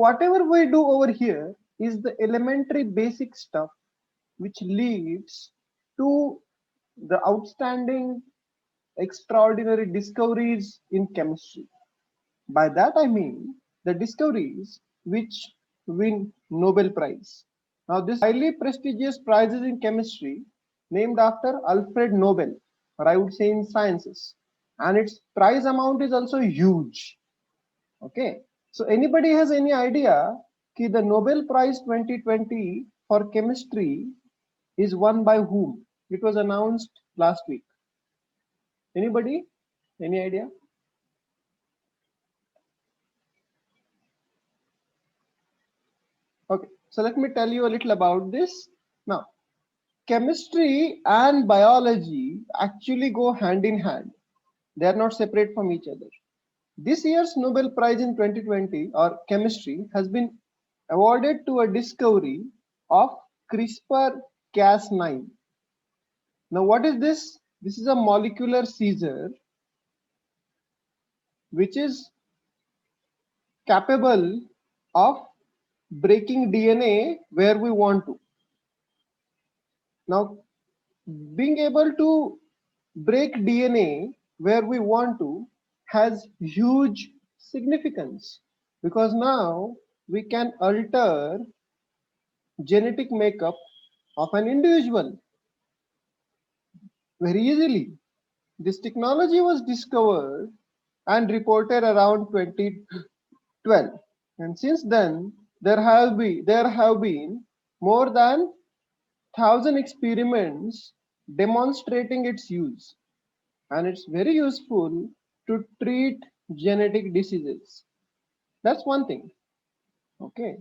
whatever we do over here is the elementary basic stuff which leads to the outstanding, extraordinary discoveries in chemistry. By that I mean the discoveries which win Nobel Prize. Now, this highly prestigious prizes in chemistry named after Alfred Nobel, or I would say in sciences, and its prize amount is also huge. Okay, so anybody has any idea कि the Nobel Prize 2020 for chemistry is won by whom? It was announced last week. Anybody? Any idea? Okay, so let me tell you a little about this. Now, chemistry and biology actually go hand in hand. They are not separate from each other. This year's Nobel Prize in 2020 or chemistry has been awarded to a discovery of CRISPR-Cas9. Now, what is this? This is a molecular scissor which is capable of breaking DNA where we want to. Now, being able to break DNA where we want to has huge significance, because now we can alter genetic makeup of an individual very easily. This technology was discovered and reported around 2012, and since then there have been more than 1,000 experiments demonstrating its use, and it's very useful to treat genetic diseases. That's one thing. Okay.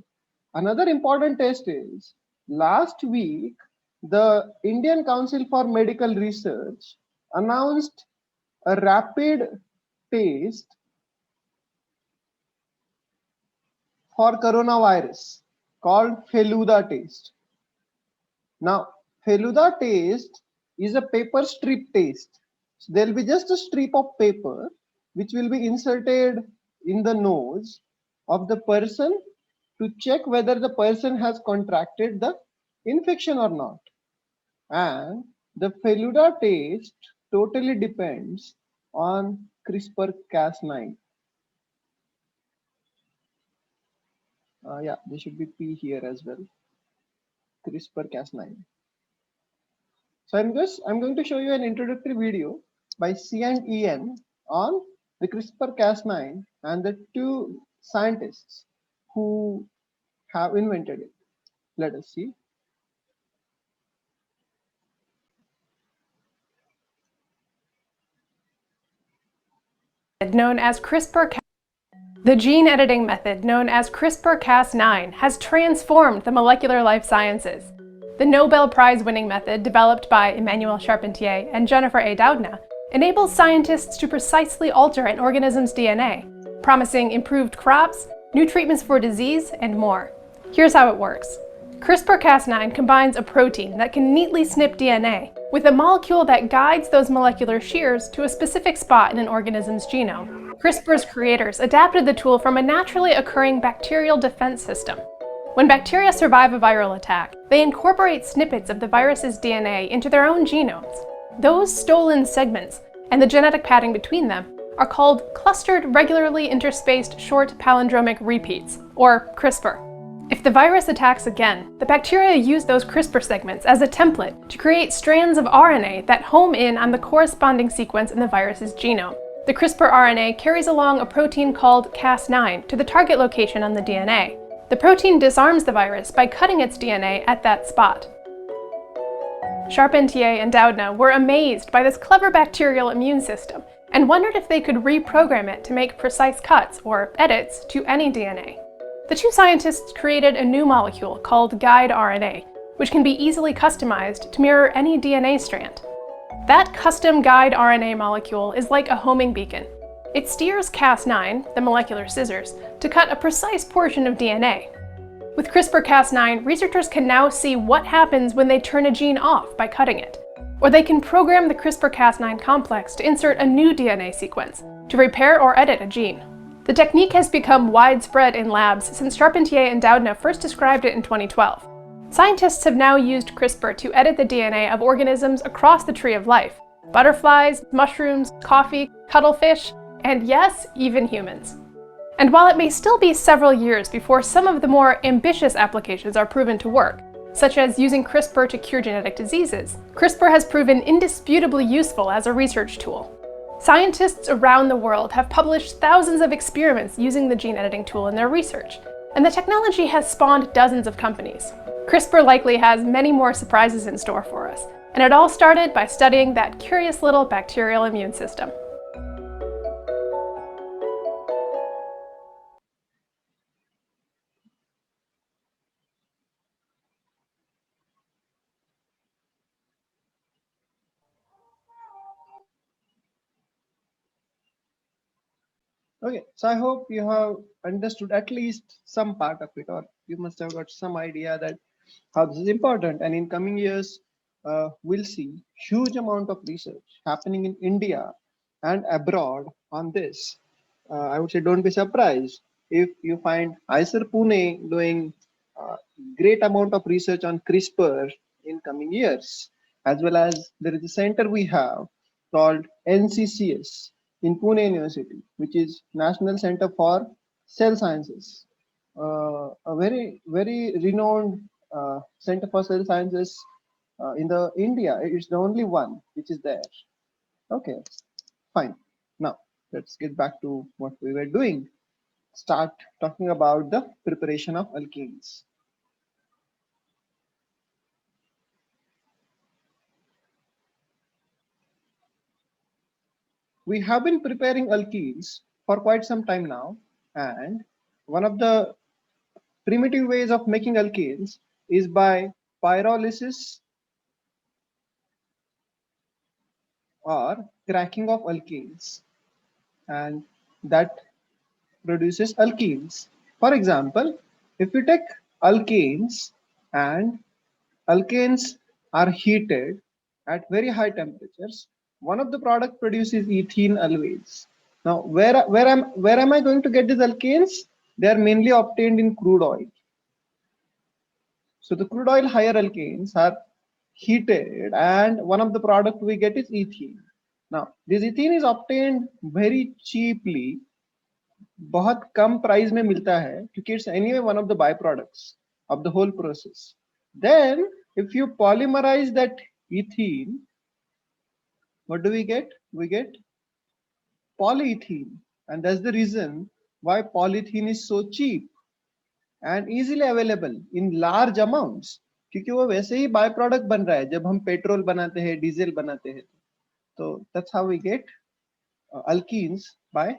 Another important test is last week the Indian Council for Medical Research announced a rapid test for coronavirus called Feluda test. Now, Feluda test is a paper strip test. So there will be just a strip of paper which will be inserted in the nose of the person to check whether the person has contracted the infection or not. And the Feluda test totally depends on CRISPR-Cas9. Yeah, there should be P here as well. CRISPR-Cas9. So I'm going to show you an introductory video by C and En on the CRISPR-Cas9 and the two scientists who have invented it. Let us see. Known as CRISPR-Cas9. The gene editing method known as CRISPR-Cas9 has transformed the molecular life sciences. The Nobel Prize-winning method developed by Emmanuelle Charpentier and Jennifer A. Doudna enables scientists to precisely alter an organism's DNA, promising improved crops, new treatments for disease, and more. Here's how it works. CRISPR-Cas9 combines a protein that can neatly snip DNA with a molecule that guides those molecular shears to a specific spot in an organism's genome. CRISPR's creators adapted the tool from a naturally occurring bacterial defense system. When bacteria survive a viral attack, they incorporate snippets of the virus's DNA into their own genomes. Those stolen segments, and the genetic padding between them, are called clustered regularly interspaced short palindromic repeats, or CRISPR. If the virus attacks again, the bacteria use those CRISPR segments as a template to create strands of RNA that home in on the corresponding sequence in the virus's genome. The CRISPR RNA carries along a protein called Cas9 to the target location on the DNA. The protein disarms the virus by cutting its DNA at that spot. Charpentier and Doudna were amazed by this clever bacterial immune system and wondered if they could reprogram it to make precise cuts, or edits, to any DNA. The two scientists created a new molecule called guide RNA, which can be easily customized to mirror any DNA strand. That custom guide RNA molecule is like a homing beacon. It steers Cas9, the molecular scissors, to cut a precise portion of DNA. With CRISPR-Cas9, researchers can now see what happens when they turn a gene off by cutting it. Or they can program the CRISPR-Cas9 complex to insert a new DNA sequence, to repair or edit a gene. The The technique has become widespread in labs since Charpentier and Doudna first described it in 2012. Scientists have now used CRISPR to edit the DNA of organisms across the tree of life: butterflies, mushrooms, coffee, cuttlefish, and yes, even humans. And while it may still be several years before some of the more ambitious applications are proven to work, such as using CRISPR to cure genetic diseases, CRISPR has proven indisputably useful as a research tool. Scientists around the world have published thousands of experiments using the gene editing tool in their research, and the technology has spawned dozens of companies. CRISPR likely has many more surprises in store for us, and it all started by studying that curious little bacterial immune system. Okay, so I hope you have understood at least some part of it, or you must have got some idea that how this is important. And in coming years, we'll see huge amount of research happening in India and abroad on this. I would say don't be surprised if you find IISER Pune doing great amount of research on CRISPR in coming years, as well as there is a center we have called NCCS in Pune University, which is National Center for Cell Sciences, a very renowned Center for Cell Sciences in the India. It's the only one which is there. Okay, fine. Now let's get back to what we were doing. Start talking about the preparation of alkenes. We have been preparing alkenes for quite some time now, and one of the primitive ways of making alkenes is by pyrolysis or cracking of alkenes, and that produces alkenes. For example, if you take alkanes and alkanes are heated at very high temperatures, one of the product produces ethene always. Now, where am I going to get these alkanes? They are mainly obtained in crude oil. So the crude oil higher alkanes are heated, and one of the product we get is ethene. Now, this ethene is obtained very cheaply, बहुत कम price में मिलता है क्योंकि it's anyway one of the byproducts of the whole process. Then if you polymerize that ethene, what do we get? We get polyethylene, and that's the reason why polyethylene is so cheap and easily available in large amounts, क्योंकि वो वैसे ही by product बन रहा है जब हम petrol बनाते हैं, डीजल बनाते हैं. तो that's how we get alkenes by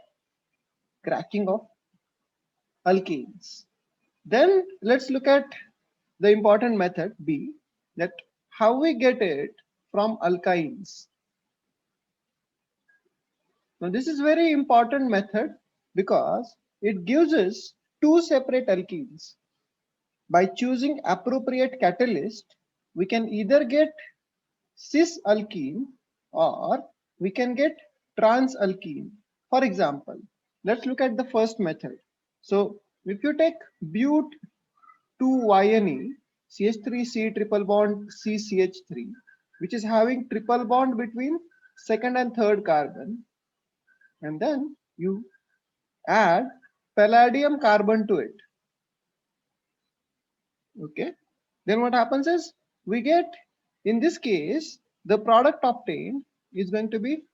cracking of alkenes. Then let's look at the important method B, that how we get it from alkynes. Now this is very important method because it gives us two separate alkenes. By choosing appropriate catalyst, we can either get cis alkene or we can get trans alkene. For example, let's look at the first method. So if you take but2-yne CH3C triple bond CCH3, which is having triple bond between second and third carbon, and then you add palladium carbon to it. Okay, then what happens is we get, in this case, the product obtained is going to be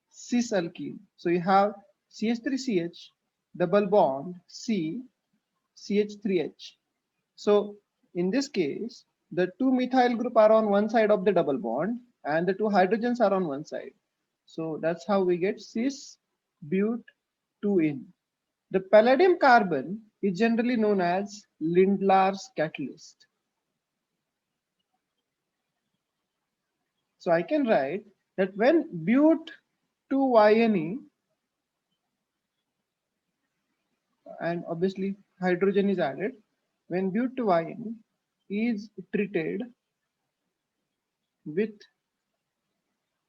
cis alkene. So you have CH3CH double bond C CH3H. So in this case, the two methyl group are on one side of the double bond and the two hydrogens are on one side. So that's how we get cis but 2-ene. The palladium carbon is generally known as Lindlar's catalyst. So I can write that when but2-yne and obviously hydrogen is added, when but2-yne is treated with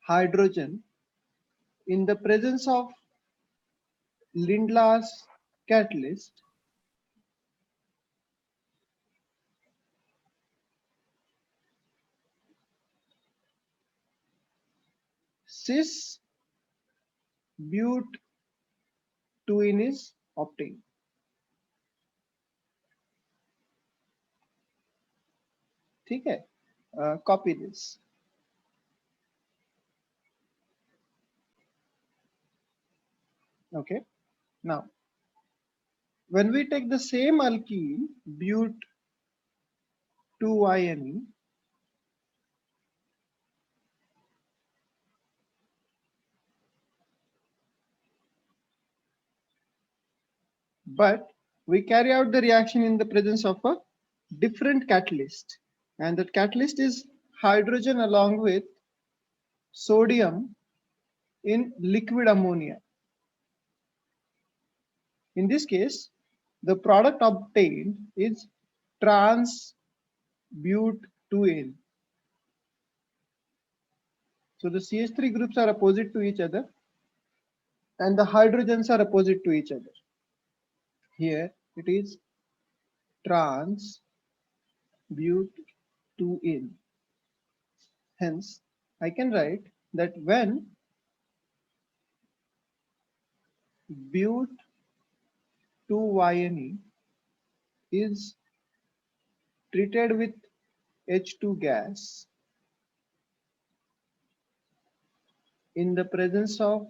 hydrogen in the presence of Lindlar's catalyst, cis but 2-ene is obtained. ठीक है, copy this. Okay, now when we take the same alkene but 2-ene, but we carry out the reaction in the presence of a different catalyst, and that catalyst is hydrogen along with sodium in liquid ammonia. In this case, the product obtained is trans but 2-ene. So the CH3 groups are opposite to each other and the hydrogens are opposite to each other. Here it is trans but 2-ene. Hence, I can write that when but 2-ene is treated with H2 gas in the presence of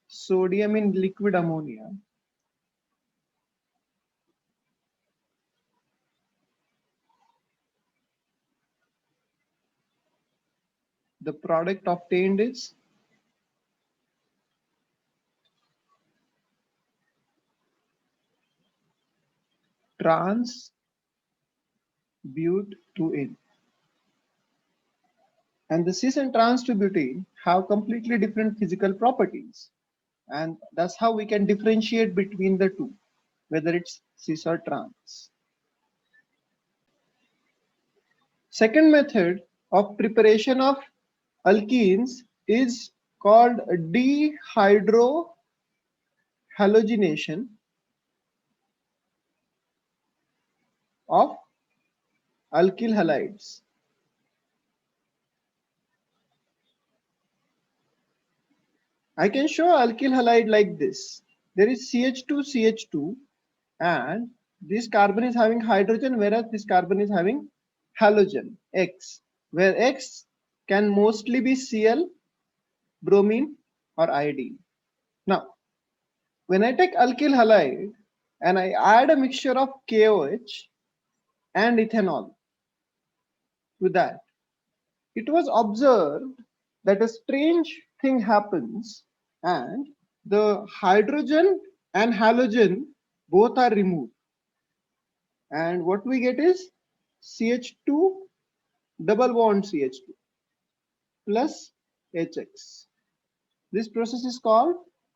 sodium in liquid ammonia, the product obtained is trans but 2-ene. And the cis and trans to butane have completely different physical properties. And that's how we can differentiate between the two, whether it's cis or trans. Second method of preparation of alkenes is called dehydrohalogenation of alkyl halides. I can show alkyl halide like this. There is CH2, and this carbon is having hydrogen, whereas this carbon is having halogen, X, where X can mostly be Cl, bromine, or iodine. Now, when I take alkyl halide and I add a mixture of KOH and ethanol to that, it was observed that a strange thing happens and the hydrogen and halogen both are removed. And what we get is CH2 double bond CH2 plus HX. This process is called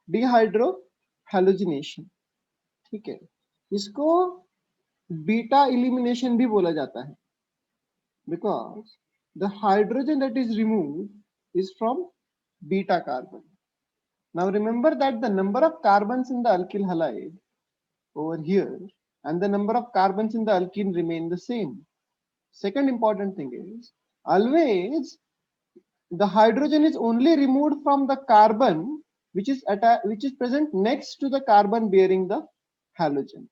dehydrohalogenation. ठीक है, इसको beta elimination भी बोला जाता है, because the hydrogen that is removed is from beta carbon. Now remember that the number of carbons in the alkyl halide over here and the number of carbons in the alkene remain the same. Second important thing is, always the hydrogen is only removed from the carbon which is present next to the carbon bearing the halogen.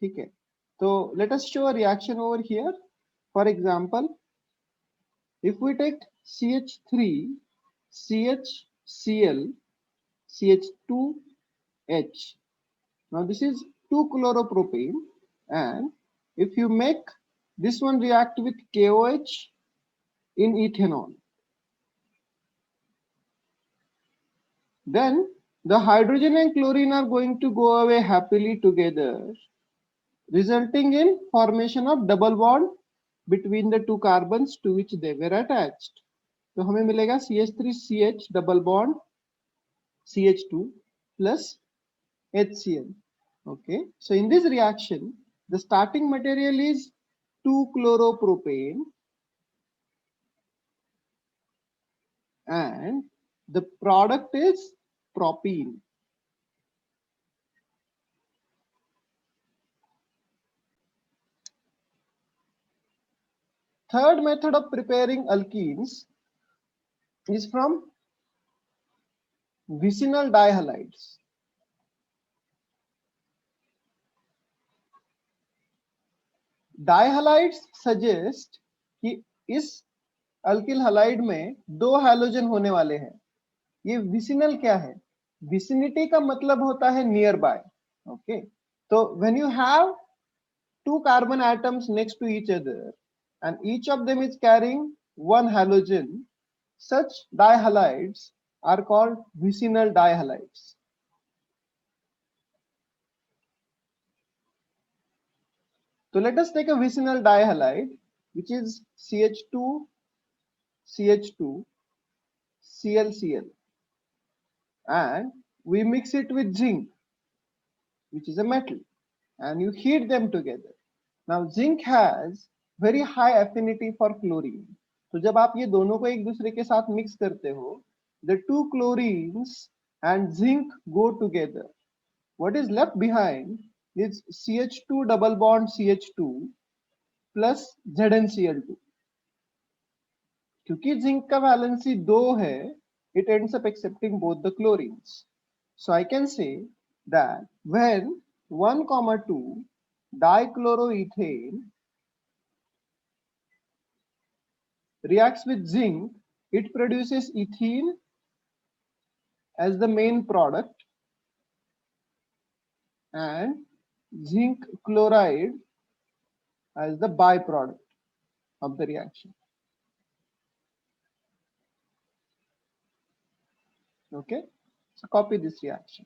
Okay, so let us show a reaction over here. For example, if we take CH3, CHCl, CH2H. Now this is 2-chloropropane, and if you make this one react with KOH in ethanol, then the hydrogen and chlorine are going to go away happily together, resulting in formation of double bond between the two carbons to which they were attached. So हमें मिलेगा CH3CH double bond CH2 plus HCl. Okay, so in this reaction, the starting material is 2-chloropropane and the product is propene. third method of preparing alkenes is from vicinal dihalides. Dihalides suggest कि इस alkyl halide में दो halogen होने वाले हैं. ये vicinal क्या है? विसिनिटी का मतलब होता है नियर बाय. ओके, तो when you have two carbon atoms next to each other and each of them is carrying one halogen, such dihalides are called vicinal dihalides. So let us take a vicinal dihalide, which is CH2, CH2, ClCl, and we mix it with zinc, which is a metal, and you heat them together. Now zinc has very high affinity for chlorine. तो जब आप ये दोनों को एक दूसरे के साथ मिक्स करते हो, the two chlorines and zinc go together. What is left behind is CH2 double bond CH2 plus ZnCl2. क्योंकि जिंक का वैलेंसी 2 है, it ends up accepting both the chlorines. So I can say that when 1,2 dichloroethane reacts with zinc, it produces ethene as the main product and zinc chloride as the byproduct of the reaction. Okay, so copy this reaction.